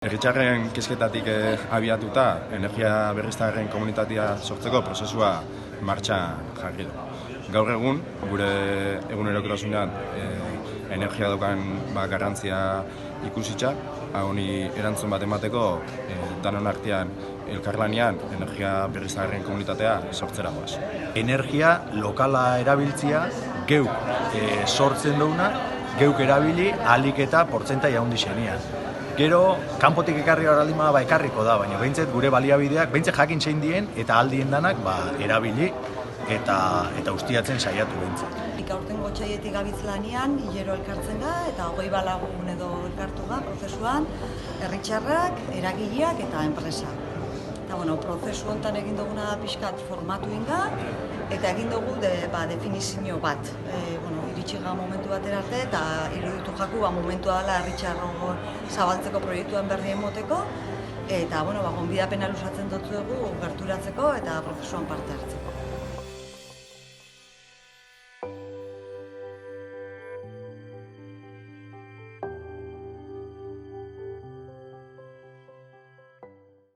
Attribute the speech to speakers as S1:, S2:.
S1: Herritarren kezketatik abiatuta, energia berriztagarrien komunitatea sortzeko prozesua martxan jarri du. Gaur egun, gure egunerokotasunean energia daukan garrantzia ikusitza, honi erantzun bat emateko danon artean elkarlanean energia berriztagarrien komunitatea sortzera goaz.
S2: Energia lokala erabiltzia geuk sortzen duguna, geuk erabili ahalik eta portzentai handi xenian. Gero, kanpotik ekarri horraldima ekarriko da, baina behintzet gure baliabideak, behintzet jakin zein dien eta aldien danak erabili eta ustiatzen saiatu behintzet.
S3: Aurten gotxaietik gabiz lanian, hilero elkartzen da eta 20 lagun edo elkartu da prozesuan, herritarrak, eragileak eta enpresa. Eta prozesu honetan egin duguna pixkat formatu inga eta egin dugu definizio bat. Iritsi gara momentu batera arte eta iruditu jaku momentua dela herritarro zabaltzeko proiektuen berri emoteko eta gonbidapena luzatzen dut dugu gerturatzeko eta prozesuan parte hartzeko.